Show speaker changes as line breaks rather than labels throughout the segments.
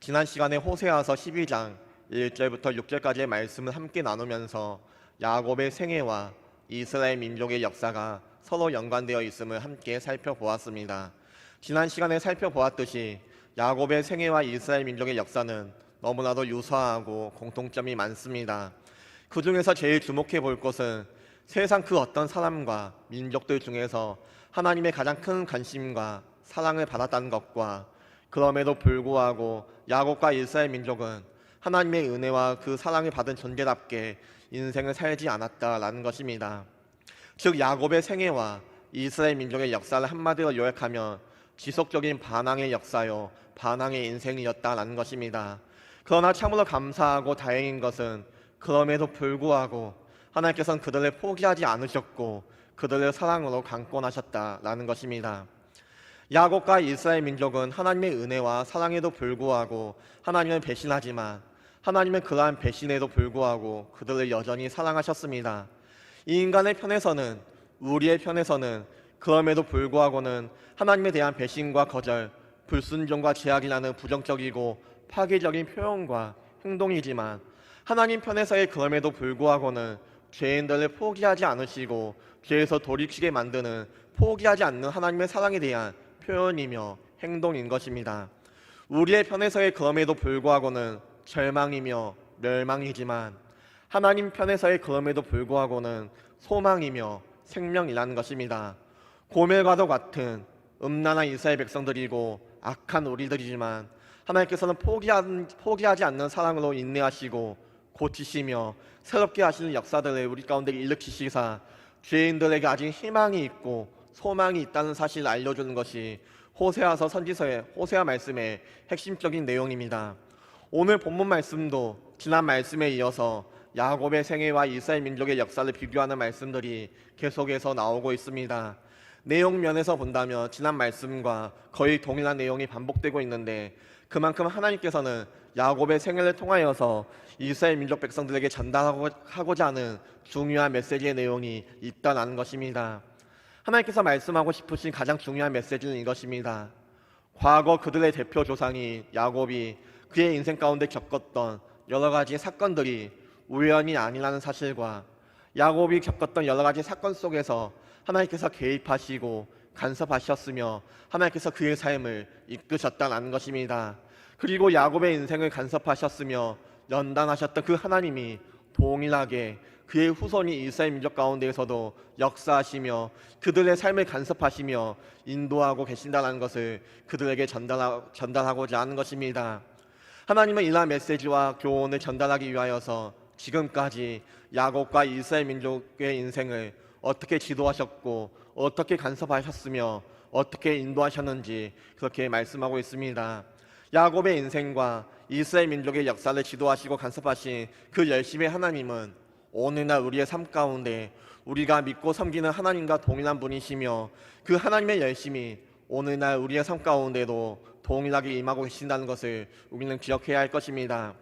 지난 시간에 호세아서 12장 1절부터 6절까지의 말씀을 함께 나누면서 야곱의 생애와 이스라엘 민족의 역사가 서로 연관되어 있음을 함께 살펴보았습니다. 지난 시간에 살펴보았듯이 야곱의 생애와 이스라엘 민족의 역사는 너무나도 유사하고 공통점이 많습니다. 그 중에서 제일 주목해 볼 것은 세상 그 어떤 사람과 민족들 중에서 하나님의 가장 큰 관심과 사랑을 받았다는 것과 그럼에도 불구하고 야곱과 이스라엘 민족은 하나님의 은혜와 그 사랑을 받은 존재답게 인생을 살지 않았다라는 것입니다. 즉 야곱의 생애와 이스라엘 민족의 역사를 한마디로 요약하면 지속적인 반항의 역사요, 반항의 인생이었다라는 것입니다. 그러나 참으로 감사하고 다행인 것은 그럼에도 불구하고 하나님께서는 그들을 포기하지 않으셨고 그들을 사랑으로 강권하셨다라는 것입니다. 야곱과 이스라엘 민족은 하나님의 은혜와 사랑에도 불구하고 하나님을 배신하지만 하나님은 그러한 배신에도 불구하고 그들을 여전히 사랑하셨습니다. 이 인간의 편에서는, 우리의 편에서는 그럼에도 불구하고는 하나님에 대한 배신과 거절, 불순종과 제약이라는 부정적이고 파괴적인 표현과 행동이지만 하나님 편에서의 그럼에도 불구하고는 죄인들을 포기하지 않으시고 죄에서 돌이키게 만드는 포기하지 않는 하나님의 사랑에 대한 표현이며 행동인 것입니다. 우리의 편에서의 그럼에도 불구하고는 절망이며 멸망이지만 하나님 편에서의 그럼에도 불구하고는 소망이며 생명이라는 것입니다. 고멜과도 같은 음란한 이스라엘 백성들이고 악한 우리들이지만 하나님께서는 포기하지 않는 사랑으로 인내하시고 고치시며 새롭게 하시는 역사들을 우리 가운데 일으키시사 죄인들에게 아직 희망이 있고 소망이 있다는 사실을 알려주는 것이 호세아서 선지서의 호세아 말씀의 핵심적인 내용입니다. 오늘 본문 말씀도 지난 말씀에 이어서 야곱의 생애와 이스라엘 민족의 역사를 비교하는 말씀들이 계속해서 나오고 있습니다. 내용 면에서 본다면 지난 말씀과 거의 동일한 내용이 반복되고 있는데 그만큼 하나님께서는 야곱의 생애를 통하여서 이스라엘 민족 백성들에게 전달하고자 하는 중요한 메시지의 내용이 있다는 것입니다. 하나님께서 말씀하고 싶으신 가장 중요한 메시지는 이것입니다. 과거 그들의 대표 조상이 야곱이 그의 인생 가운데 겪었던 여러 가지 사건들이 우연이 아니라는 사실과 야곱이 겪었던 여러 가지 사건 속에서 하나님께서 개입하시고 간섭하셨으며 하나님께서 그의 삶을 이끄셨다는 것입니다. 그리고 야곱의 인생을 간섭하셨으며 연단하셨던 그 하나님이 동일하게 그의 후손이 이스라엘 민족 가운데에서도 역사하시며 그들의 삶을 간섭하시며 인도하고 계신다는 것을 그들에게 전달하고자 하는 것입니다. 하나님은 이러한 메시지와 교훈을 전달하기 위하여서 지금까지 야곱과 이스라엘 민족의 인생을 어떻게 지도하셨고 어떻게 간섭하셨으며 어떻게 인도하셨는지 그렇게 말씀하고 있습니다. 야곱의 인생과 이스라엘 민족의 역사를 지도하시고 간섭하신 그 열심의 하나님은 오늘날 우리의 삶 가운데 우리가 믿고 섬기는 하나님과 동일한 분이시며 그 하나님의 열심이 오늘날 우리의 삶 가운데도 동일하게 임하고 계신다는 것을 우리는 기억해야 할 것입니다.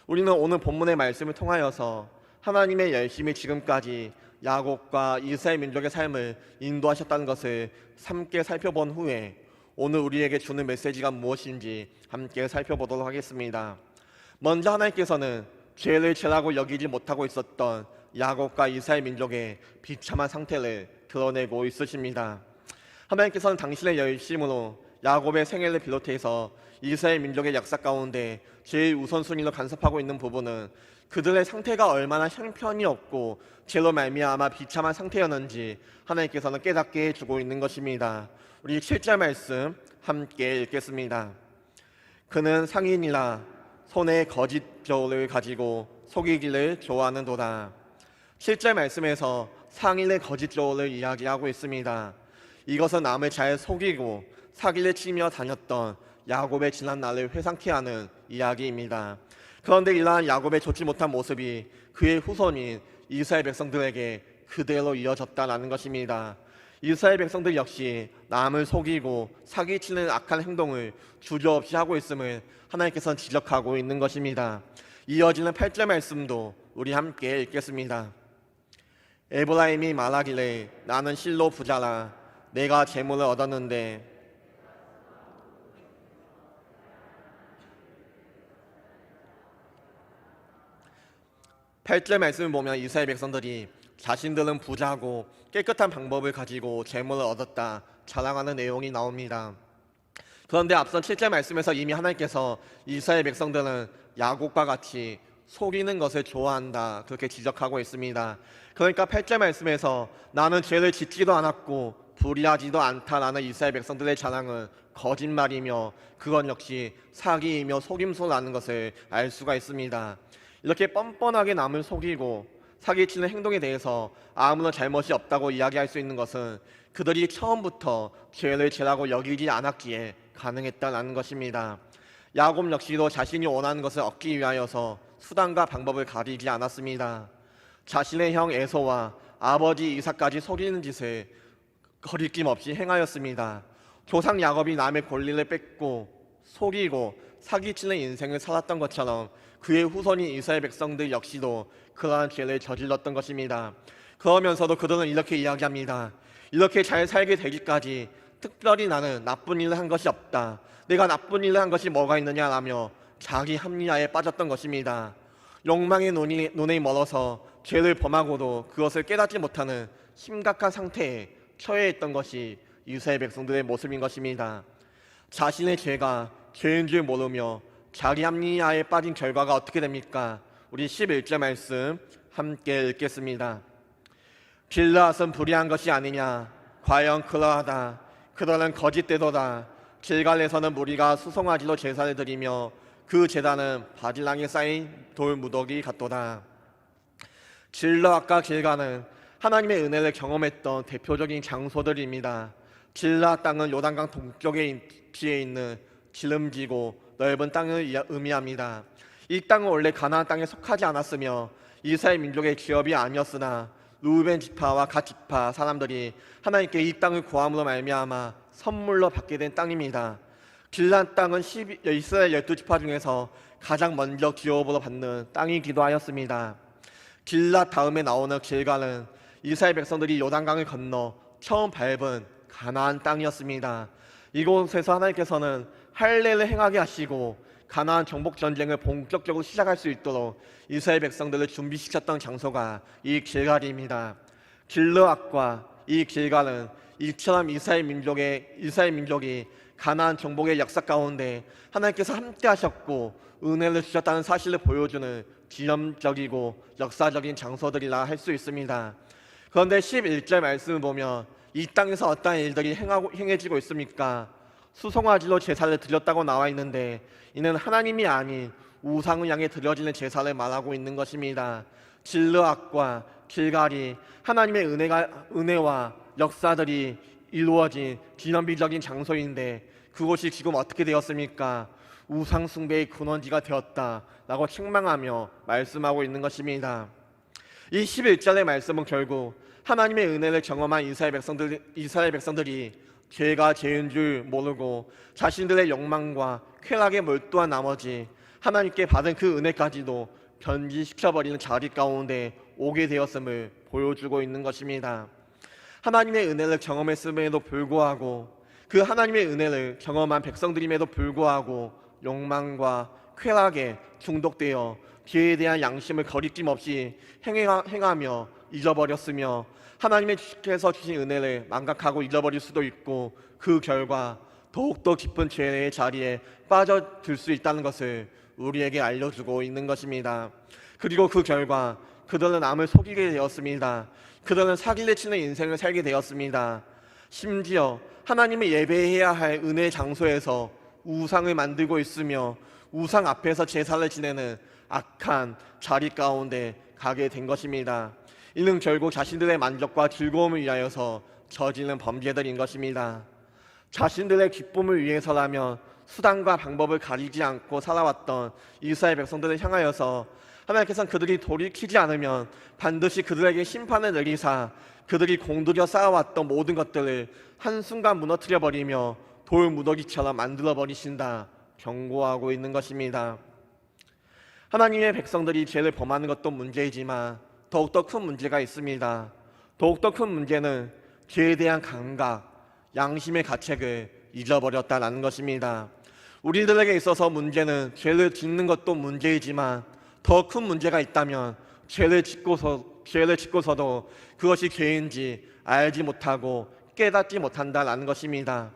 우리는 오늘 본문의 말씀을 통하여서 하나님의 열심이 지금까지 야곱과 이스라엘 민족의 삶을 인도하셨다는 것을 함께 살펴본 후에 오늘 우리에게 주는 메시지가 무엇인지 함께 살펴보도록 하겠습니다. 먼저 하나님께서는 죄를 죄라고 여기지 못하고 있었던 야곱과 이스라엘 민족의 비참한 상태를 드러내고 있으십니다. 하나님께서는 당신의 열심으로 야곱의 생애를 비롯해서 이스라엘 민족의 역사 가운데 제일 우선순위로 간섭하고 있는 부분은 그들의 상태가 얼마나 형편이 없고 죄로 말미암아 비참한 상태였는지 하나님께서는 깨닫게 해주고 있는 것입니다. 우리 7절 말씀 함께 읽겠습니다. 그는 상인이라 손에 거짓 저울을 가지고 속이기를 좋아하는도다. 7절 말씀에서 상인의 거짓 저울을 이야기하고 있습니다. 이것은 남을 잘 속이고 사기를 치며 다녔던 야곱의 지난 날을 회상케 하는 이야기입니다. 그런데 이러한 야곱의 좋지 못한 모습이 그의 후손인 이스라엘 백성들에게 그대로 이어졌다는 것입니다. 이스라엘 백성들 역시 남을 속이고 사기치는 악한 행동을 주저없이 하고 있음을 하나님께서는 지적하고 있는 것입니다. 이어지는 8절 말씀도 우리 함께 읽겠습니다. 에브라임이 말하기를 나는 실로 부자라 내가 재물을 얻었는데 8절 말씀을 보면 이스라엘 백성들이 자신들은 부자고 깨끗한 방법을 가지고 재물을 얻었다 자랑하는 내용이 나옵니다. 그런데 앞선 7절 말씀에서 이미 하나님께서 이스라엘 백성들은 야곱과 같이 속이는 것을 좋아한다 그렇게 지적하고 있습니다. 그러니까 8절 말씀에서 나는 죄를 짓지도 않았고 불의하지도 않다라는 이스라엘 백성들의 자랑은 거짓말이며 그건 역시 사기이며 속임수라는 것을 알 수가 있습니다. 이렇게 뻔뻔하게 남을 속이고 사기치는 행동에 대해서 아무런 잘못이 없다고 이야기할 수 있는 것은 그들이 처음부터 죄를 죄라고 여기지 않았기에 가능했다는 것입니다. 야곱 역시도 자신이 원하는 것을 얻기 위하여서 수단과 방법을 가리지 않았습니다. 자신의 형 에서와 아버지 이삭까지 속이는 짓을 거리낌 없이 행하였습니다. 조상 야곱이 남의 권리를 뺏고 속이고 사기치는 인생을 살았던 것처럼 그의 후손인 이스라엘 백성들 역시도 그러한 죄를 저질렀던 것입니다. 그러면서도 그들은 이렇게 이야기합니다. 이렇게 잘 살게 되기까지 특별히 나는 나쁜 일을 한 것이 없다. 내가 나쁜 일을 한 것이 뭐가 있느냐라며 자기 합리화에 빠졌던 것입니다. 욕망의 눈이 멀어서 죄를 범하고도 그것을 깨닫지 못하는 심각한 상태에 처해 있던 것이 이스라엘 백성들의 모습인 것입니다. 자신의 죄가 죄인 줄 모르며 자기 합리화에 빠진 결과가 어떻게 됩니까? 우리 11절 말씀 함께 읽겠습니다. 길르앗은 불의한 것이 아니냐? 과연 그러하다. 그들은 거짓되도다. 길갈에서는 무리가 수송아지로 제사를 드리며 그 제단은 바질랑에 쌓인 돌 무더기 같도다. 길르앗과 길갈은 하나님의 은혜를 경험했던 대표적인 장소들입니다. 길르앗 땅은 요단강 동쪽에 위치해 있는 기름지고 넓은 땅을 의미합니다. 이 땅은 원래 가나안 땅에 속하지 않았으며 이스라엘 민족의 기업이 아니었으나 루벤 지파와 갓 지파 사람들이 하나님께 이 땅을 구함으로 말미암아 선물로 받게 된 땅입니다. 길르앗 땅은 이스라엘 12지파 중에서 가장 먼저 기업으로 받는 땅이기도 하였습니다. 길르앗 다음에 나오는 길갈은 이스라엘 백성들이 요단강을 건너 처음 밟은 가나안 땅이었습니다. 이곳에서 하나님께서는 할례를 행하게 하시고 가나안 정복 전쟁을 본격적으로 시작할 수 있도록 이스라엘 백성들을 준비시켰던 장소가 이 길갈입니다. 길르앗과 이 길갈은 이처럼 이스라엘 민족이 가나안 정복의 역사 가운데 하나님께서 함께 하셨고 은혜를 주셨다는 사실을 보여주는 기념적이고 역사적인 장소들이라 할 수 있습니다. 그런데 11절 말씀을 보면 이 땅에서 어떠한 일들이 행해지고 있습니까? 수송아지로 제사를 드렸다고 나와 있는데 이는 하나님이 아닌 우상을 향해 드려지는 제사를 말하고 있는 것입니다. 길르앗과 길갈이 하나님의 은혜와 역사들이 이루어진 기념비적인 장소인데 그곳이 지금 어떻게 되었습니까? 우상 숭배의 근원지가 되었다라고 책망하며 말씀하고 있는 것입니다. 이 11절의 말씀은 결국 하나님의 은혜를 경험한 이스라엘 백성들이 죄가 죄인 줄 모르고 자신들의 욕망과 쾌락에 몰두한 나머지 하나님께 받은 그 은혜까지도 변질시켜버리는 자리 가운데 오게 되었음을 보여주고 있는 것입니다. 하나님의 은혜를 경험했음에도 불구하고 그 하나님의 은혜를 경험한 백성들임에도 불구하고 욕망과 쾌락에 중독되어 죄에 대한 양심을 거리낌 없이 행하며 잊어버렸으며 하나님께서 주신 은혜를 망각하고 잊어버릴 수도 있고 그 결과 더욱더 깊은 죄의 자리에 빠져들 수 있다는 것을 우리에게 알려주고 있는 것입니다. 그리고 그 결과 그들은 남을 속이게 되었습니다. 그들은 사기를 치는 인생을 살게 되었습니다. 심지어 하나님을 예배해야 할 은혜의 장소에서 우상을 만들고 있으며 우상 앞에서 제사를 지내는 악한 자리 가운데 가게 된 것입니다. 이는 결국 자신들의 만족과 즐거움을 위하여서 저지른 범죄들인 것입니다. 자신들의 기쁨을 위해서라면 수단과 방법을 가리지 않고 살아왔던 이스라엘 백성들을 향하여서 하나님께서는 그들이 돌이키지 않으면 반드시 그들에게 심판을 내리사 그들이 공들여 쌓아왔던 모든 것들을 한순간 무너뜨려버리며 돌 무더기처럼 만들어버리신다 경고하고 있는 것입니다. 하나님의 백성들이 죄를 범하는 것도 문제이지만 더욱더 큰 문제가 있습니다. 더욱더 큰 문제는 죄에 대한 감각, 양심의 가책을 잊어버렸다는 것입니다. 우리들에게 있어서 문제는 죄를 짓는 것도 문제이지만 더 큰 문제가 있다면 죄를 짓고서도 그것이 죄인지 알지 못하고 깨닫지 못한다라는 것입니다.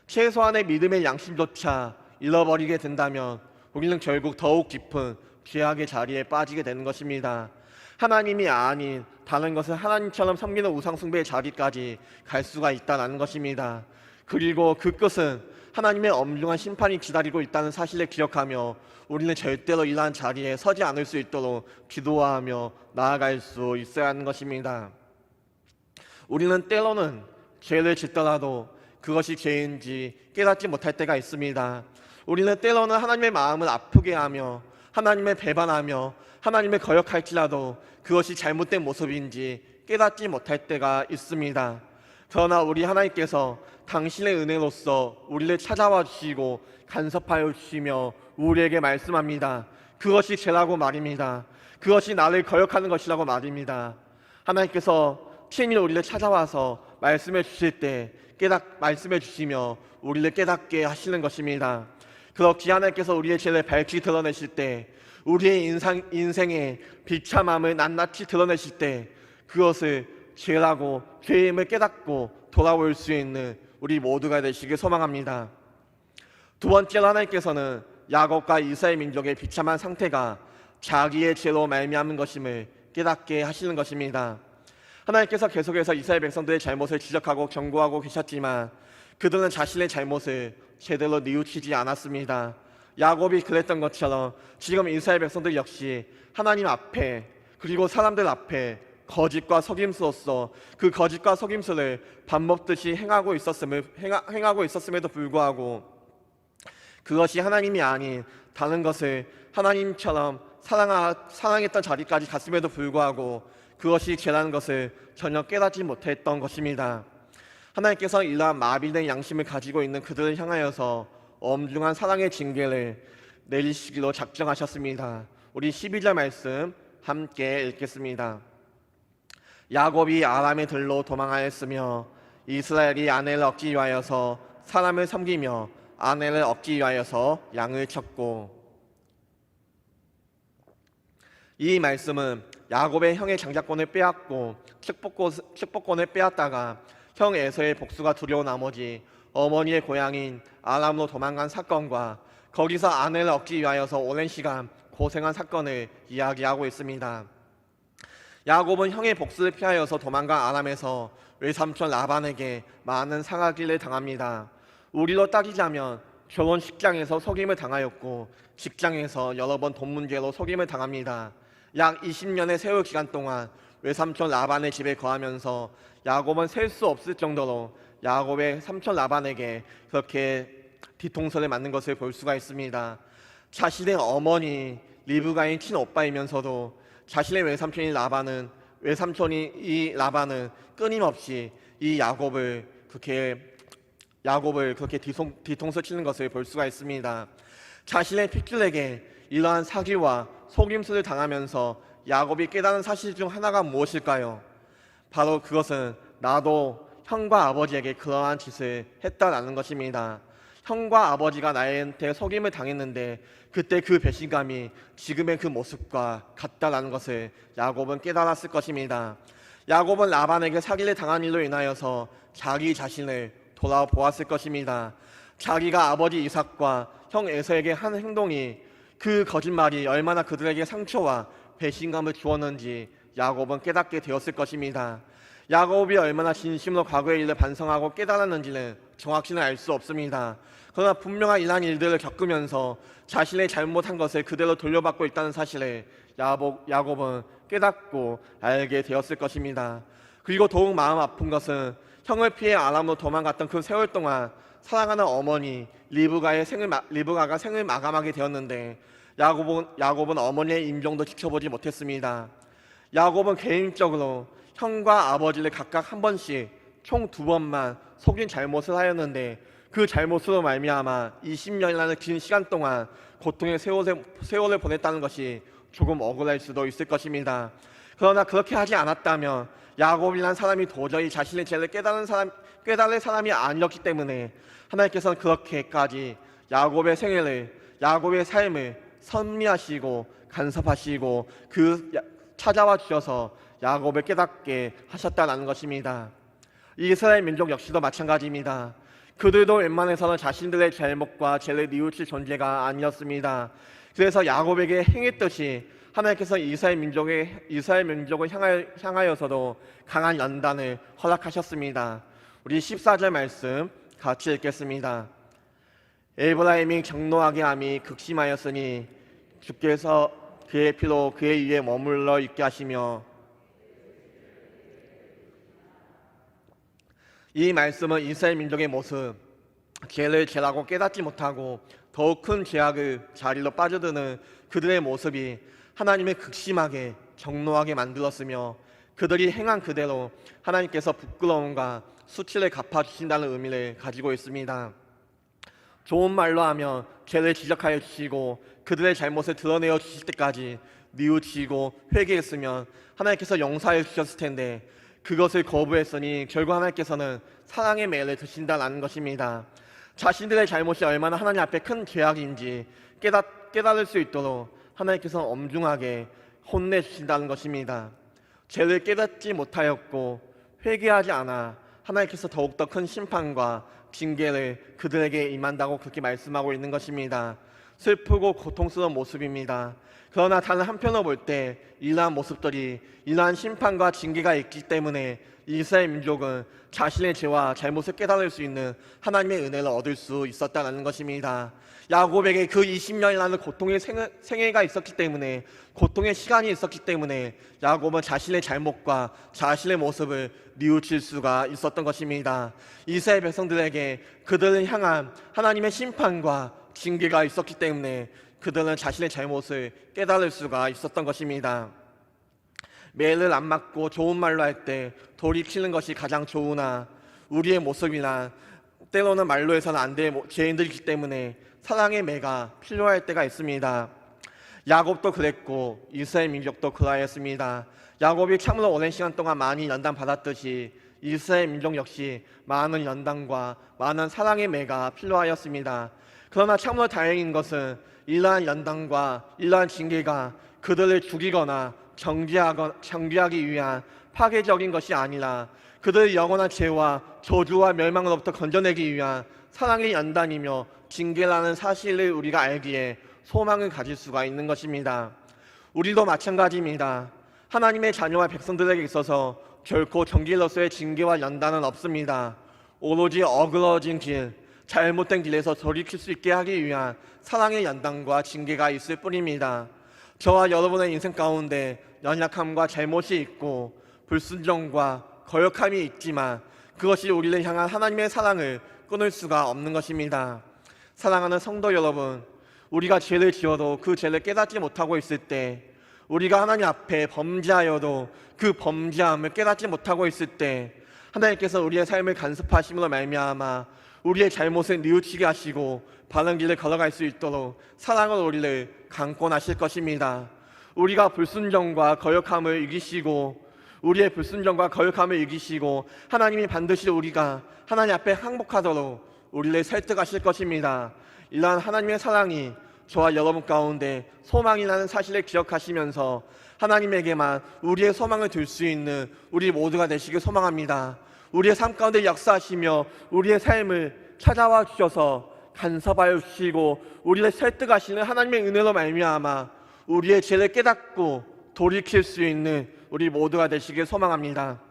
최소한의 믿음의 양심조차 잃어버리게 된다면 우리는 결국 더욱 깊은 죄악의 자리에 빠지게 되는 것입니다. 하나님이 아닌 다른 것을 하나님처럼 섬기는 우상숭배의 자리까지 갈 수가 있다는 것입니다. 그리고 그 끝은 하나님의 엄중한 심판이 기다리고 있다는 사실을 기억하며 우리는 절대로 이러한 자리에 서지 않을 수 있도록 기도하며 나아갈 수 있어야 하는 것입니다. 우리는 때로는 죄를 짓더라도 그것이 죄인지 깨닫지 못할 때가 있습니다. 우리는 때로는 하나님의 마음을 아프게 하며 하나님을 배반하며 하나님을 거역할지라도 그것이 잘못된 모습인지 깨닫지 못할 때가 있습니다. 그러나 우리 하나님께서 당신의 은혜로서 우리를 찾아와 주시고 간섭하여 주시며 우리에게 말씀합니다. 그것이 죄라고 말입니다. 그것이 나를 거역하는 것이라고 말입니다. 하나님께서 친히 우리를 찾아와서 말씀해 주실 때 말씀해 주시며 우리를 깨닫게 하시는 것입니다. 그렇게 하나님께서 우리의 죄를 밝히 드러내실 때, 우리의 인생의 비참함을 낱낱이 드러내실 때 그것을 죄라고 죄임을 깨닫고 돌아올 수 있는 우리 모두가 되시길 소망합니다. 두 번째로 하나님께서는 야곱과 이스라엘 민족의 비참한 상태가 자기의 죄로 말미암은 것임을 깨닫게 하시는 것입니다. 하나님께서 계속해서 이스라엘 백성들의 잘못을 지적하고 경고하고 계셨지만 그들은 자신의 잘못을 제대로 뉘우치지 않았습니다. 야곱이 그랬던 것처럼 지금 이스라엘 백성들 역시 하나님 앞에 그리고 사람들 앞에 거짓과 속임수로서 그 거짓과 속임수를 밥 먹듯이 행하고 있었음에도 불구하고 그것이 하나님이 아닌 다른 것을 하나님처럼 사랑했던 자리까지 갔음에도 불구하고 그것이 죄라는 것을 전혀 깨닫지 못했던 것입니다. 하나님께서 이러한 마비된 양심을 가지고 있는 그들을 향하여서 엄중한 사랑의 징계를 내리시기로 작정하셨습니다. 우리 12절 말씀 함께 읽겠습니다. 야곱이 아람의 들로 도망하였으며 이스라엘이 아내를 얻기 위하여서 사람을 섬기며 아내를 얻기 위하여서 양을 쳤고. 이 말씀은 야곱의 형의 장자권을 빼앗고 축복권을 빼앗다가 형 에서의 복수가 두려운 나머지 어머니의 고향인 아람으로 도망간 사건과 거기서 아내를 얻기 위하여서 오랜 시간 고생한 사건을 이야기하고 있습니다. 야곱은 형의 복수를 피하여서 도망간 아람에서 외삼촌 라반에게 많은 상하기를 당합니다. 우리로 따지자면 결혼식장에서 속임을 당하였고 직장에서 여러 번 돈 문제로 속임을 당합니다. 약 20년의 세월 기간 동안 외삼촌 라반의 집에 거하면서 야곱은 셀 수 없을 정도로 야곱의 삼촌 라반에게 그렇게 뒤통수를 맞는 것을 볼 수가 있습니다. 자신의 어머니 리브가인 친오빠이면서도 자신의 외삼촌인 라반은 끊임없이 이 야곱을 그렇게 뒤통수 치는 것을 볼 수가 있습니다. 자신의 핏줄에게 이러한 사기와 속임수를 당하면서 야곱이 깨달은 사실 중 하나가 무엇일까요? 바로 그것은 나도 형과 아버지에게 그러한 짓을 했다라는 것입니다. 형과 아버지가 나한테 속임을 당했는데 그때 그 배신감이 지금의 그 모습과 같다라는 것을 야곱은 깨달았을 것입니다. 야곱은 라반에게 사기를 당한 일로 인하여서 자기 자신을 돌아보았을 것입니다. 자기가 아버지 이삭과 형 에서에게 한 행동이 그 거짓말이 얼마나 그들에게 상처와 배신감을 주었는지 야곱은 깨닫게 되었을 것입니다. 야곱이 얼마나 진심으로 과거의 일을 반성하고 깨달았는지는 정확히는 알 수 없습니다. 그러나 분명한 이러한 일들을 겪으면서 자신의 잘못한 것을 그대로 돌려받고 있다는 사실을 야곱은 깨닫고 알게 되었을 것입니다. 그리고 더욱 마음 아픈 것은 형을 피해 아람으로 도망갔던 그 세월 동안 사랑하는 어머니 리브가가 생을 마감하게 되었는데 야곱은 어머니의 임종도 지켜보지 못했습니다. 야곱은 개인적으로 형과 아버지를 각각 한 번씩 총 2번만 속인 잘못을 하였는데 그 잘못으로 말미암아 20년이라는 긴 시간 동안 고통의 세월을 보냈다는 것이 조금 억울할 수도 있을 것입니다. 그러나 그렇게 하지 않았다면 야곱이라는 사람이 도저히 자신의 죄를 깨달을 사람이 아니었기 때문에 하나님께서는 그렇게까지 야곱의 삶을 섭리하시고 간섭하시고 찾아와 주셔서 야곱을 깨닫게 하셨다는 것입니다. 이스라엘 민족 역시도 마찬가지입니다. 그들도 웬만해서는 자신들의 잘못과 죄를 뉘우칠 존재가 아니었습니다. 그래서 야곱에게 행했듯이 하나님께서 이스라엘 민족을 향하여서도 강한 연단을 허락하셨습니다. 우리 14절 말씀 같이 읽겠습니다. 에브라임이 경노하게 함이 극심하였으니 주께서 그의 피로 그의 위에 머물러 있게 하시며, 이 말씀은 이스라엘 민족의 모습, 죄를 죄라고 깨닫지 못하고 더욱 큰 죄악의 자리로 빠져드는 그들의 모습이 하나님을 극심하게 경노하게 만들었으며, 그들이 행한 그대로 하나님께서 부끄러움과 수치를 갚아주신다는 의미를 가지고 있습니다. 좋은 말로 하면 죄를 지적하여 주시고 그들의 잘못을 드러내어 주실 때까지 뉘우치고 회개했으면 하나님께서 용서해 주셨을 텐데, 그것을 거부했으니 결국 하나님께서는 사랑의 매를 드신다는 것입니다. 자신들의 잘못이 얼마나 하나님 앞에 큰 죄악인지 깨달을 수 있도록 하나님께서는 엄중하게 혼내주신다는 것입니다. 죄를 깨닫지 못하였고 회개하지 않아 하나님께서 더욱더 큰 심판과 징계를 그들에게 임한다고 그렇게 말씀하고 있는 것입니다. 슬프고 고통스러운 모습입니다. 그러나 다른 한편으로 볼 때 이러한 심판과 징계가 있기 때문에 이스라엘 민족은 자신의 죄와 잘못을 깨달을 수 있는 하나님의 은혜를 얻을 수 있었다는 것입니다. 야곱에게 그 20년이라는 고통의 생애가 있었기 때문에, 고통의 시간이 있었기 때문에 야곱은 자신의 잘못과 자신의 모습을 뉘우칠 수가 있었던 것입니다. 이스라엘 백성들에게 그들을 향한 하나님의 심판과 징계가 있었기 때문에 그들은 자신의 잘못을 깨달을 수가 있었던 것입니다. 매를 안 맞고 좋은 말로 할 때 돌이키는 것이 가장 좋으나 우리의 모습이나 때로는 말로 해서는 안 될 죄인들이기 때문에 사랑의 매가 필요할 때가 있습니다. 야곱도 그랬고 이스라엘 민족도 그러하였습니다. 야곱이 참으로 오랜 시간 동안 많이 연단받았듯이 이스라엘 민족 역시 많은 연단과 많은 사랑의 매가 필요하였습니다. 그러나 참으로 다행인 것은 이러한 연단과 이러한 징계가 그들을 죽이거나 정죄하기 위한 파괴적인 것이 아니라 그들의 영원한 죄와 저주와 멸망으로부터 건져내기 위한 사랑의 연단이며 징계라는 사실을 우리가 알기에 소망을 가질 수가 있는 것입니다. 우리도 마찬가지입니다. 하나님의 자녀와 백성들에게 있어서 결코 정죄로서의 징계와 연단은 없습니다. 오로지 어그러진 길, 잘못된 길에서 돌이킬 수 있게 하기 위한 사랑의 연단과 징계가 있을 뿐입니다. 저와 여러분의 인생 가운데 연약함과 잘못이 있고 불순종과 거역함이 있지만 그것이 우리를 향한 하나님의 사랑을 끊을 수가 없는 것입니다. 사랑하는 성도 여러분, 우리가 죄를 지어도 그 죄를 깨닫지 못하고 있을 때, 우리가 하나님 앞에 범죄하여도 그 범죄함을 깨닫지 못하고 있을 때 하나님께서 우리의 삶을 간섭하심으로 말미암아 우리의 잘못을 뉘우치게 하시고 바른 길을 걸어갈 수 있도록 사랑으로 우리를 강권하실 것입니다. 우리가 불순종과 거역함을 이기시고 우리의 불순종과 거역함을 이기시고 하나님이 반드시 우리가 하나님 앞에 항복하도록 우리를 설득하실 것입니다. 이러한 하나님의 사랑이 저와 여러분 가운데 소망이라는 사실을 기억하시면서 하나님에게만 우리의 소망을 둘 수 있는 우리 모두가 되시길 소망합니다. 우리의 삶 가운데 역사하시며 우리의 삶을 찾아와 주셔서 간섭하여 주시고 우리를 설득하시는 하나님의 은혜로 말미암아 우리의 죄를 깨닫고 돌이킬 수 있는 우리 모두가 되시길 소망합니다.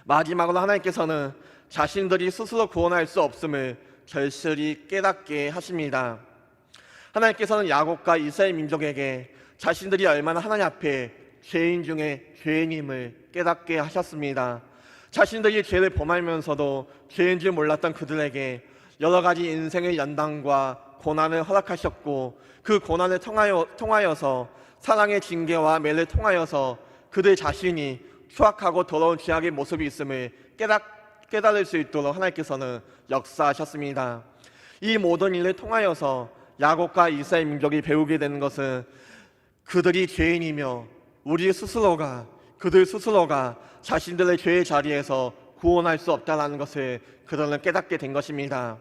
마지막으로 하나님께서는 자신들이 스스로 구원할 수 없음을 절실히 깨닫게 하십니다. 하나님께서는 야곱과 이스라엘 민족에게 자신들이 얼마나 하나님 앞에 죄인 중에 죄인임을 깨닫게 하셨습니다. 자신들이 죄를 범하면서도 죄인 줄 몰랐던 그들에게 여러 가지 인생의 연단과 고난을 허락하셨고 그 고난을 통하여서 사랑의 징계와 매를 통하여서 그들 자신이 추악하고 더러운 죄악의 모습이 있음을 깨달을 수 있도록 하나님께서는 역사하셨습니다. 이 모든 일을 통하여서 야곱과 이스라엘 민족이 배우게 되는 것은 그들이 죄인이며 그들 스스로가 자신들의 죄의 자리에서 구원할 수 없다는 것을 그들은 깨닫게 된 것입니다.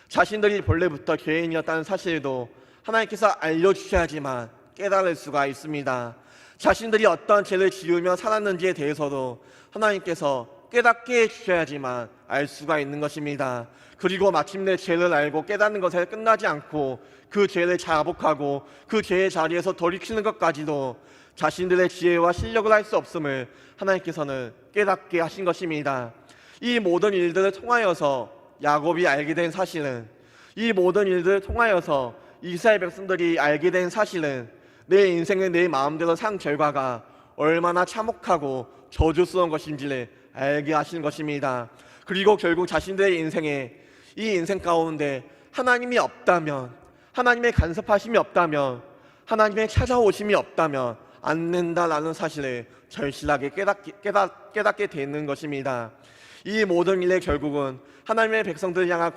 자신들이 본래부터 죄인이었다는 사실도 하나님께서 알려주셔야지만 깨달을 수가 있습니다. 자신들이 어떤 죄를 지으며 살았는지에 대해서도 하나님께서 깨닫게 해주셔야지만 알 수가 있는 것입니다. 그리고 마침내 죄를 알고 깨닫는 것에 끝나지 않고 그 죄를 자복하고 그 죄의 자리에서 돌이키는 것까지도 자신들의 지혜와 실력을 할 수 없음을 하나님께서는 깨닫게 하신 것입니다. 이 모든 일들을 통하여서 야곱이 알게 된 사실은, 이 모든 일들을 통하여서 이스라엘 백성들이 알게 된 사실은 내 인생을 내 마음대로 산 결과가 얼마나 참혹하고 저주스러운 것인지를 알게 하시는 것입니다. 그리고 결국 자신들의 인생에, 이 인생 가운데 하나님이 없다면, 하나님의 간섭하심이 없다면, 하나님의 찾아오심이 없다면 안 된다라는 사실을 절실하게 깨닫게 되는 것입니다. 이 모든 일의 결국은 하나님의 백성들을 향한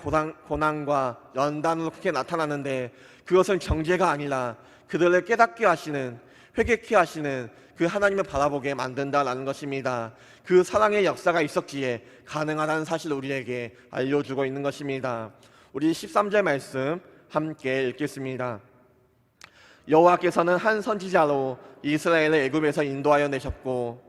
고난과 연단으로 크게 나타나는데, 그것은 정죄가 아니라 그들을 깨닫게 하시는, 회개케 하시는 그 하나님을 바라보게 만든다라는 것입니다. 그 사랑의 역사가 있었기에 가능하다는 사실을 우리에게 알려주고 있는 것입니다. 우리 13절 말씀 함께 읽겠습니다. 여호와께서는 한 선지자로 이스라엘을 애굽에서 인도하여 내셨고,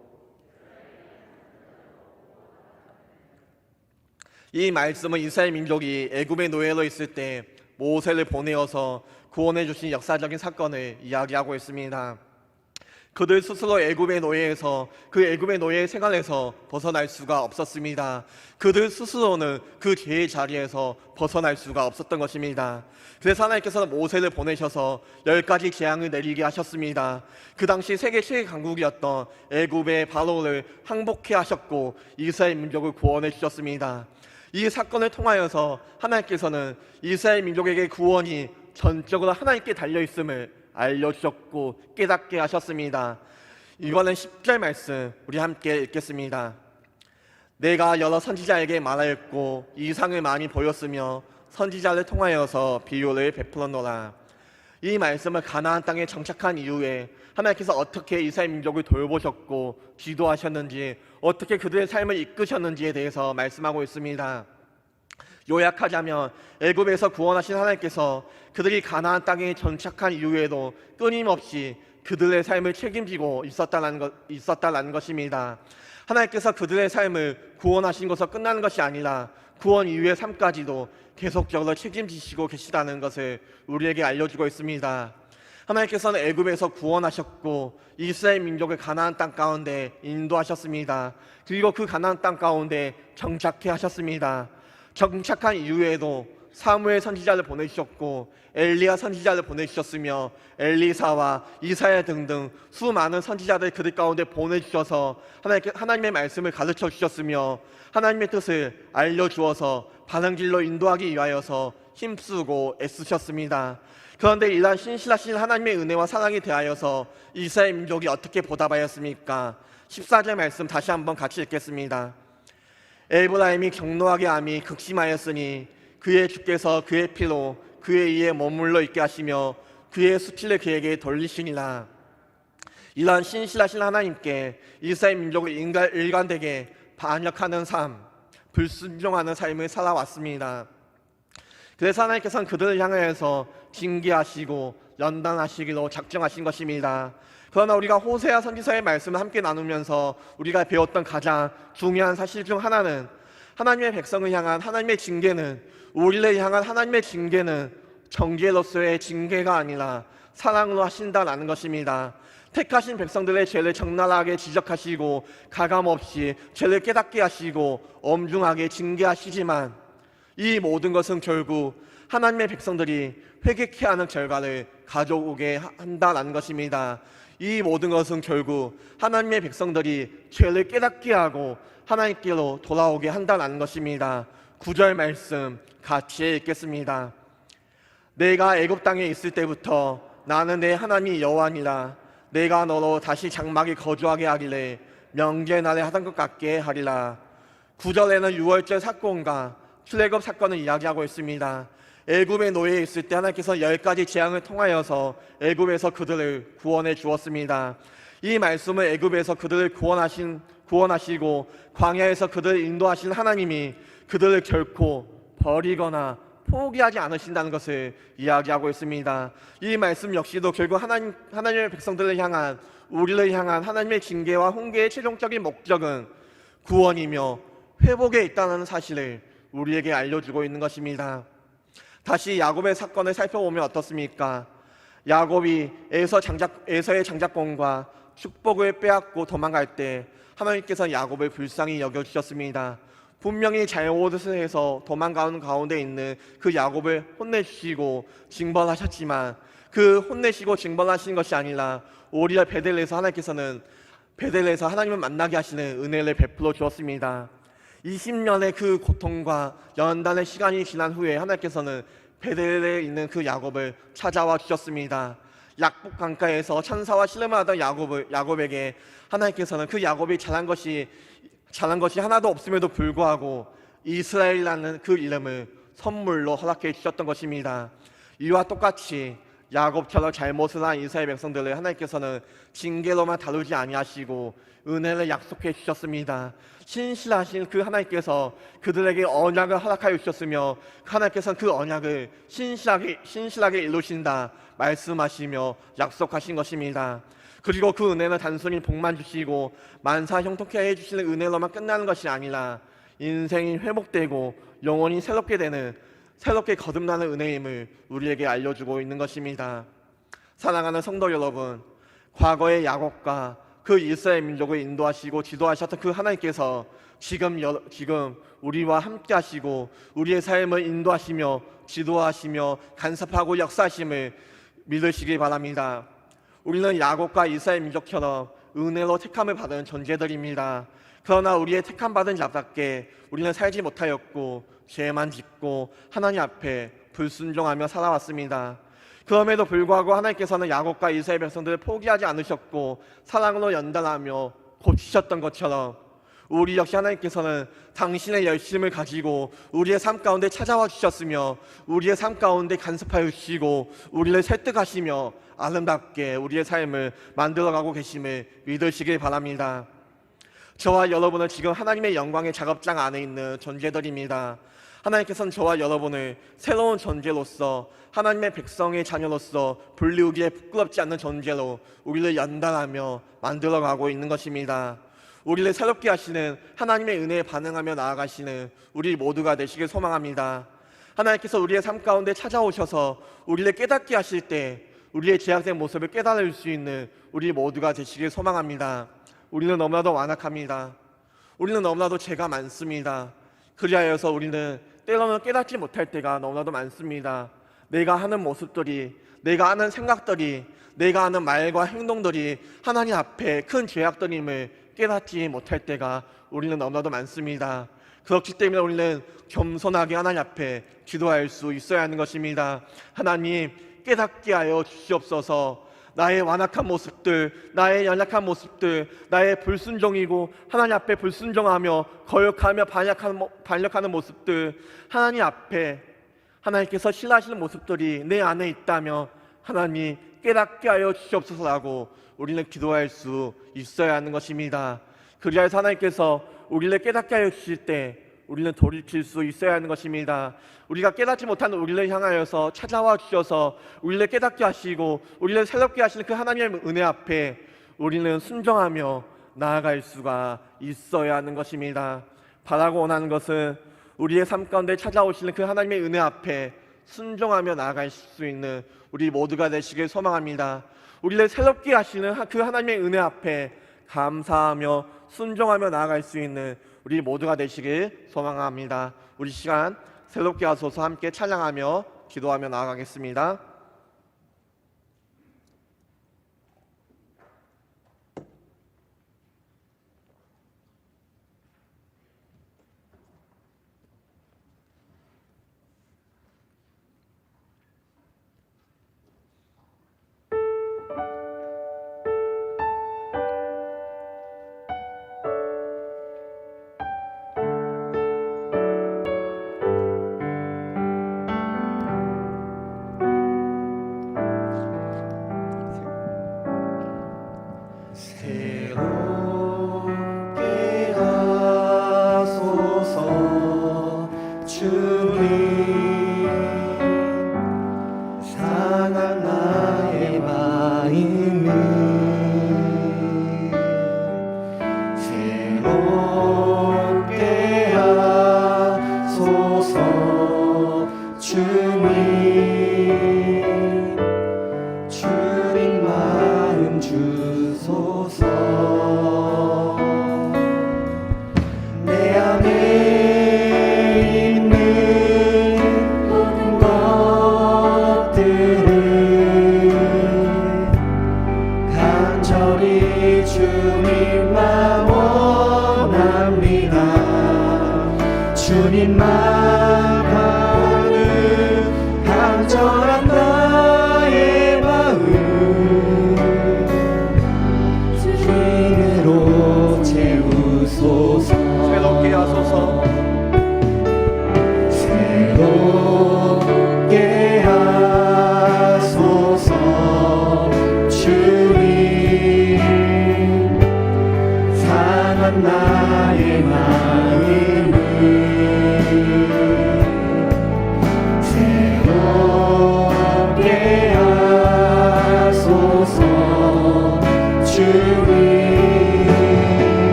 이 말씀은 이스라엘 민족이 애굽의 노예로 있을 때 모세를 보내어서 구원해 주신 역사적인 사건을 이야기하고 있습니다. 그들 스스로 애굽의 노예에서, 그 애굽의 노예의 생활에서 벗어날 수가 없었습니다. 그들 스스로는 그 죄의 자리에서 벗어날 수가 없었던 것입니다. 그래서 하나님께서는 모세를 보내셔서 10가지 재앙을 내리게 하셨습니다. 그 당시 세계 최대 강국이었던 애굽의 바로를 항복케 하셨고 이스라엘 민족을 구원해 주셨습니다. 이 사건을 통하여서 하나님께서는 이스라엘 민족에게 구원이 전적으로 하나님께 달려있음을 알려주셨고 깨닫게 하셨습니다. 이번엔 10절 말씀 우리 함께 읽겠습니다. 내가 여러 선지자에게 말하였고 이상을 많이 보였으며 선지자를 통하여서 비유를 베풀었노라. 이 말씀을 가나안 땅에 정착한 이후에 하나님께서 어떻게 이스라엘 민족을 돌보셨고 지도하셨는지, 어떻게 그들의 삶을 이끄셨는지에 대해서 말씀하고 있습니다. 요약하자면 애굽에서 구원하신 하나님께서 그들이 가나안 땅에 정착한 이후에도 끊임없이 그들의 삶을 책임지고 있었다는 것입니다. 하나님께서 그들의 삶을 구원하신 것으로 끝나는 것이 아니라 구원 이후의 삶까지도 계속적으로 책임지시고 계시다는 것을 우리에게 알려주고 있습니다. 하나님께서는 애굽에서 구원하셨고 이스라엘 민족을 가나안 땅 가운데 인도하셨습니다. 그리고 그 가나안 땅 가운데 정착해 하셨습니다. 정착한 이후에도 사무엘 선지자를 보내주셨고 엘리야 선지자를 보내주셨으며 엘리사와 이사야 등등 수많은 선지자들 그들 가운데 보내주셔서 하나님의 말씀을 가르쳐 주셨으며 하나님의 뜻을 알려주어서 바른 길로 인도하기 위하여서 힘쓰고 애쓰셨습니다. 그런데 이러한 신실하신 하나님의 은혜와 사랑에 대하여서 이스라엘 민족이 어떻게 보답하였습니까? 14절 말씀 다시 한번 같이 읽겠습니다. 에브라임이 경노하게 암이 극심하였으니 그의 주께서 그의 피로 그의 이에 머물러 있게 하시며 그의 수치를 그에게 돌리시니라. 이러한 신실하신 하나님께 이스라엘 민족을 일관되게 반역하는 삶, 불순종하는 삶을 살아왔습니다. 그래서 하나님께서는 그들을 향하여서 징계하시고 연단하시기로 작정하신 것입니다. 그러나 우리가 호세아 선지서의 말씀을 함께 나누면서 우리가 배웠던 가장 중요한 사실 중 하나는, 하나님의 백성을 향한 하나님의 징계는, 우리를 향한 하나님의 징계는 정죄로서의 징계가 아니라 사랑으로 하신다라는 것입니다. 택하신 백성들의 죄를 적나라하게 지적하시고 가감없이 죄를 깨닫게 하시고 엄중하게 징계하시지만 이 모든 것은 결국 하나님의 백성들이 회개케 하는 결과를 가져오게 한다라는 것입니다. 이 모든 것은 결국 하나님의 백성들이 죄를 깨닫게 하고 하나님께로 돌아오게 한다는 것입니다. 9절 말씀 같이 읽겠습니다. 내가 애굽 땅에 있을 때부터 나는 내 하나님 여호와니라. 내가 너로 다시 장막에 거주하게 하길래 명제날에 하던 것 같게 하리라. 9절에는 유월절 사건과 출애굽 사건을 이야기하고 있습니다. 애굽의 노예에 있을 때 하나님께서 10가지 재앙을 통하여서 애굽에서 그들을 구원해 주었습니다. 이 말씀은 애굽에서 그들을 구원하시고 광야에서 그들을 인도하신 하나님이 그들을 결코 버리거나 포기하지 않으신다는 것을 이야기하고 있습니다. 이 말씀 역시도 결국 하나님의 백성들을 향한, 우리를 향한 하나님의 징계와 훈계의 최종적인 목적은 구원이며 회복에 있다는 사실을 우리에게 알려주고 있는 것입니다. 다시 야곱의 사건을 살펴보면 어떻습니까? 야곱이 에서의 장자권과 축복을 빼앗고 도망갈 때 하나님께서 야곱을 불쌍히 여겨주셨습니다. 분명히 잘못을 해서 도망가는 가운데 있는 그 야곱을 혼내주시고 징벌하셨지만, 그 혼내시고 징벌하시는 것이 아니라 오히려 베델에서 하나님을 만나게 하시는 은혜를 베풀어 주었습니다. 20년의 그 고통과 연단의 시간이 지난 후에 하나님께서는 베델에 있는 그 야곱을 찾아와 주셨습니다. 약복 강가에서 천사와 씨름을 하던 야곱에게 하나님께서는 그 야곱이 잘한 것이 하나도 없음에도 불구하고 이스라엘이라는 그 이름을 선물로 허락해 주셨던 것입니다. 이와 똑같이 야곱처럼 잘못을 한 이스라엘 백성들을 하나님께서는 징계로만 다루지 아니하시고 은혜를 약속해 주셨습니다. 신실하신 그 하나님께서 그들에게 언약을 허락하여 주셨으며, 하나님께서는 그 언약을 신실하게 이루신다 말씀하시며 약속하신 것입니다. 그리고 그 은혜는 단순히 복만 주시고 만사 형통케 해주시는 은혜로만 끝나는 것이 아니라 인생이 회복되고 영혼이 새롭게 거듭나는 은혜임을 우리에게 알려주고 있는 것입니다. 사랑하는 성도 여러분, 과거의 야곱과 그 이스라엘 민족을 인도하시고 지도하셨던 그 하나님께서 지금 우리와 함께 하시고 우리의 삶을 인도하시며 지도하시며 간섭하고 역사하심을 믿으시기 바랍니다. 우리는 야곱과 이스라엘 민족처럼 은혜로 택함을 받은 존재들입니다. 그러나 우리의 택함받은 자답게 우리는 살지 못하였고 죄만 짓고 하나님 앞에 불순종하며 살아왔습니다. 그럼에도 불구하고 하나님께서는 야곱과 이스라엘 백성들을 포기하지 않으셨고 사랑으로 연단하며 고치셨던 것처럼 우리 역시 하나님께서는 당신의 열심을 가지고 우리의 삶 가운데 찾아와 주셨으며 우리의 삶 가운데 간섭하여 주시고 우리를 설득하시며 아름답게 우리의 삶을 만들어가고 계심을 믿으시길 바랍니다. 저와 여러분은 지금 하나님의 영광의 작업장 안에 있는 존재들입니다. 하나님께서는 저와 여러분을 새로운 존재로서, 하나님의 백성의 자녀로서 불리우기에 부끄럽지 않는 존재로 우리를 연단하며 만들어가고 있는 것입니다. 우리를 새롭게 하시는, 하나님의 은혜에 반응하며 나아가시는 우리 모두가 되시길 소망합니다. 하나님께서 우리의 삶 가운데 찾아오셔서 우리를 깨닫게 하실 때 우리의 죄악된 모습을 깨달을 수 있는 우리 모두가 되시길 소망합니다. 우리는 너무나도 완악합니다. 우리는 너무나도 죄가 많습니다. 그리하여서 우리는 때로는 깨닫지 못할 때가 너무나도 많습니다. 내가 하는 모습들이, 내가 하는 생각들이, 내가 하는 말과 행동들이 하나님 앞에 큰 죄악들임을 깨닫지 못할 때가 우리는 너무나도 많습니다. 그렇기 때문에 우리는 겸손하게 하나님 앞에 기도할 수 있어야 하는 것입니다. 하나님, 깨닫게 하여 주시옵소서. 나의 완악한 모습들, 나의 연약한 모습들, 나의 불순종이고 하나님 앞에 불순종하며 거역하며 반역하는 모습들, 하나님 앞에 하나님께서 싫어하시는 모습들이 내 안에 있다며 하나님 깨닫게 하여 주시옵소서라고 우리는 기도할 수 있어야 하는 것입니다. 그리하여서 하나님께서 우리를 깨닫게 하여 주실 때 우리는 돌이킬 수 있어야 하는 것입니다. 우리가 깨닫지 못하는 우리를 향하여서 찾아와 주셔서 우리를 깨닫게 하시고 우리를 새롭게 하시는 그 하나님의 은혜 앞에 우리는 순종하며 나아갈 수가 있어야 하는 것입니다. 바라고 원하는 것은 우리의 삶 가운데 찾아오시는 그 하나님의 은혜 앞에 순종하며 나아갈 수 있는 우리 모두가 되시길 소망합니다. 우리를 새롭게 하시는 그 하나님의 은혜 앞에 감사하며 순종하며 나아갈 수 있는 우리 모두가 되시길 소망합니다. 우리 시간 새롭게 하소서 함께 찬양하며 기도하며 나아가겠습니다.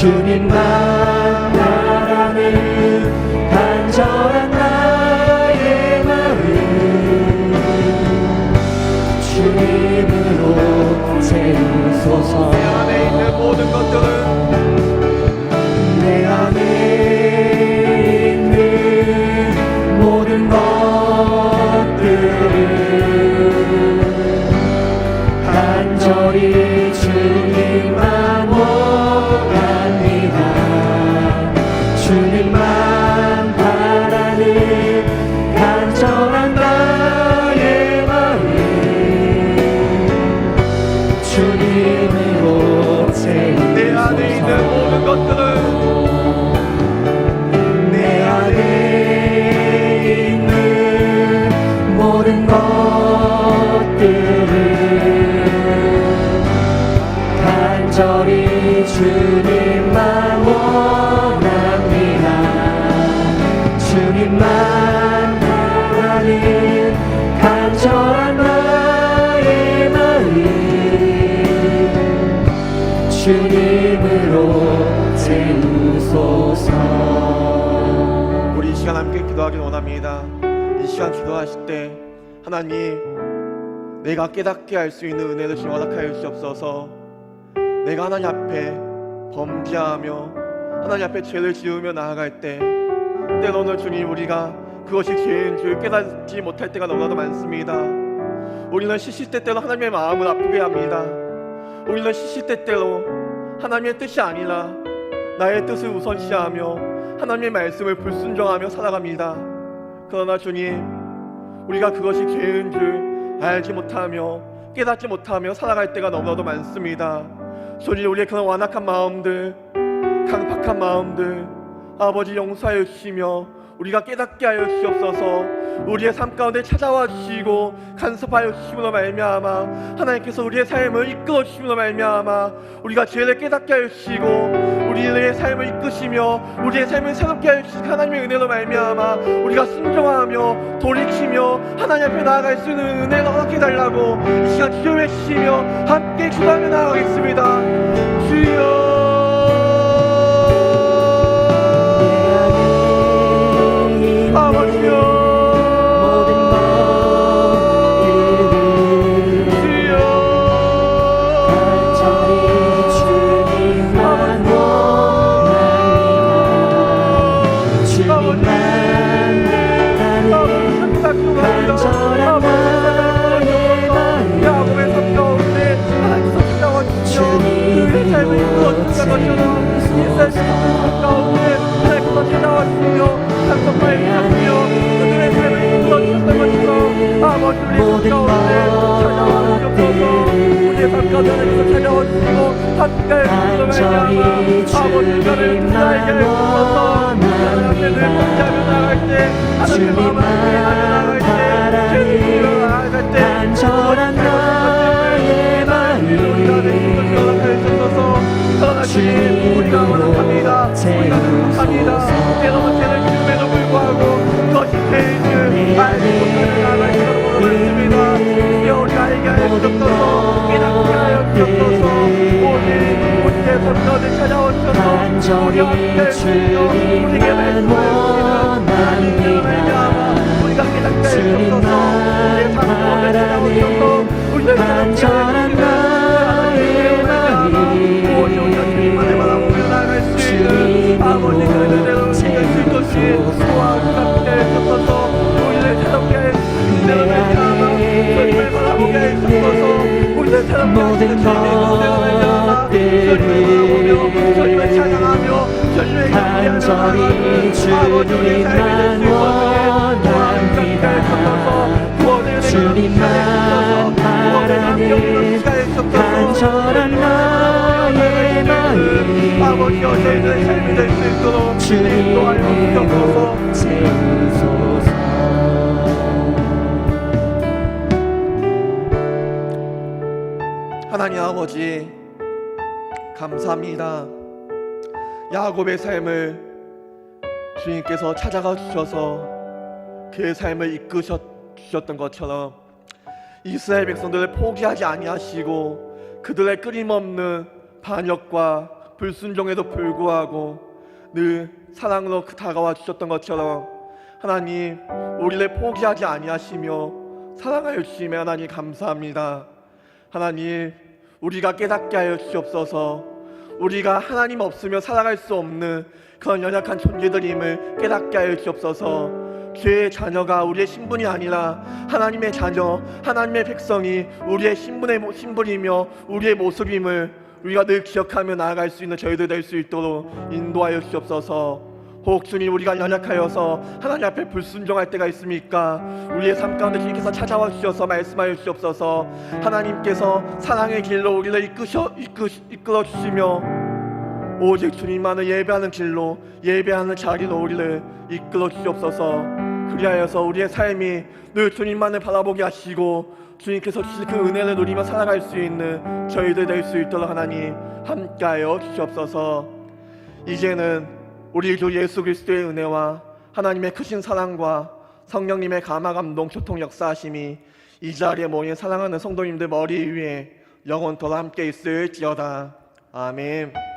주님만 바라는 간절한 나의 마음 주님으로 채우소서.
내 안에 있는 모든 것들은
내 안에 있는 모든 것들을 간절히 주님만 원합니다. 주님만 바라는 간절한 나의 마음 주님으로 채우소서.
내 안에 있는 모든 것들은
내 안에 있는 모든 것들을 간절히 주님만 원합니다. 주님만 바라는 간절한 나의 마음 주님으로 채우소서.
우리 이 시간 함께 기도하길 원합니다. 이 시간 기도하실 때 하나님, 내가 깨닫게 할 수 있는 은혜를 주님 허락하여 주시옵소서. 내가 하나님 앞에 범죄하며 하나님 앞에 죄를 지으며 나아갈 때 때로는 주님 우리가 그것이 죄인 줄 깨닫지 못할 때가 너무나도 많습니다. 우리는 시시때때로 하나님의 마음을 아프게 합니다. 우리는 시시때때로 하나님의 뜻이 아니라 나의 뜻을 우선시하며 하나님의 말씀을 불순종하며 살아갑니다. 그러나 주님, 우리가 그것이 죄인 줄 알지 못하며 깨닫지 못하며 살아갈 때가 너무나도 많습니다. 주님, 우리의 그런 완악한 마음들, 강팍한 마음들 아버지 용서하여 주시며 우리가 깨닫게 하여 주시옵소서. 우리의 삶 가운데 찾아와 주시고 간섭하여 주심으로 말미암아 하나님께서 우리의 삶을 이끌어 주심으로 말미암아 우리가 죄를 깨닫게 하여 주시고 우리의 삶을 이끄시며 우리의 삶을 새롭게 하여 주시는 하나님의 은혜로 말미암아 우리가 순종하며 돌이키며 하나님 앞에 나아갈 수 있는 은혜를 허락해 달라고 이 시간 기도해 주시며 함께 기도하며 나아가겠습니다. 주여, 아버지여, 모든 우리의 삶 가운데 찾아와주시고 함께 간절히 주님만 원합니다. 주님만 바라는 간절한 나의 마음 주님으로 채우소서. 때로는 죄를 지음에도 불구하고 그것이 죄인을 알지 못하는 나를 모르겠습니다. 우리가 알게 하여 주옵소서. 깨닫게 하여 주옵소서. 우리의 삶 가운데 찾아오셔서 우리 함께 해주시며 우리에게 말씀하여 주시는 우리가 깨닫게 하여 주옵소서. 우리의 삶 가운데 찾아오셔서 우리의
간절한 나의 마음
우리가 주님만을 바라보며 나아갈 수 있는 아버지 그 은혜로 이길 수 있듯이 또한 함께 해주옵소서. 우리를 새롭게 해 주시는 말미암아 주님을 바라보게 해 주옵소서. 우리를 새롭게 하시는 주님의 은혜로 말미암아 주님을 바라보며 주님을 찬양하며 주님의
간절히 주님만 원합니다. 주님만 바라는 간절한 나의 마음
아버지여 저희들의 삶이 될 수 있도록 주님 도와여 주옵소서.
채우소서.
하나님 아버지 감사합니다. 야곱의 삶을 주님께서 찾아가 주셔서 그의 삶을 이끄셨던 것처럼 이스라엘 백성들을 포기하지 아니하시고 그들의 끊임없는 반역과
불순종에도 불구하고 늘 사랑으로 다가와 주셨던 것처럼 하나님 우리를 포기하지 아니하시며 사랑하여 주심에 하나님 감사합니다. 하나님 우리가 깨닫게 하여 주시옵소서. 우리가 하나님 없으며 살아갈 수 없는 그런 연약한 존재들임을 깨닫게 하여 주옵소서. 죄의 자녀가 우리의 신분이 아니라 하나님의 자녀, 하나님의 백성이 우리의 신분이며 우리의 모습임을 우리가 늘 기억하며 나아갈 수 있는 저희들 될 수 있도록 인도하여 주옵소서. 혹 주님 우리가 연약하여서 하나님 앞에 불순종할 때가 있습니까? 우리의 삶 가운데 주님께서 찾아와 주셔서 말씀하여 주옵소서. 하나님께서 사랑의 길로 우리를 이끌어 주시며 오직 주님만을 예배하는 길로 예배하는 자리로 우리를 이끌어 주시옵소서. 그리하여서 우리의 삶이 늘 주님만을 바라보게 하시고 주님께서 주신 그 은혜를 누리며 살아갈 수 있는 저희들 될 수 있도록 하나님 함께하여 주시옵소서. 이제는 우리 주 예수 그리스도의 은혜와 하나님의 크신 사랑과 성령님의 감화 감동 교통 역사하심이 이 자리에 모인 사랑하는 성도님들 머리 위에 영원토록 함께 있을지어다. 아멘.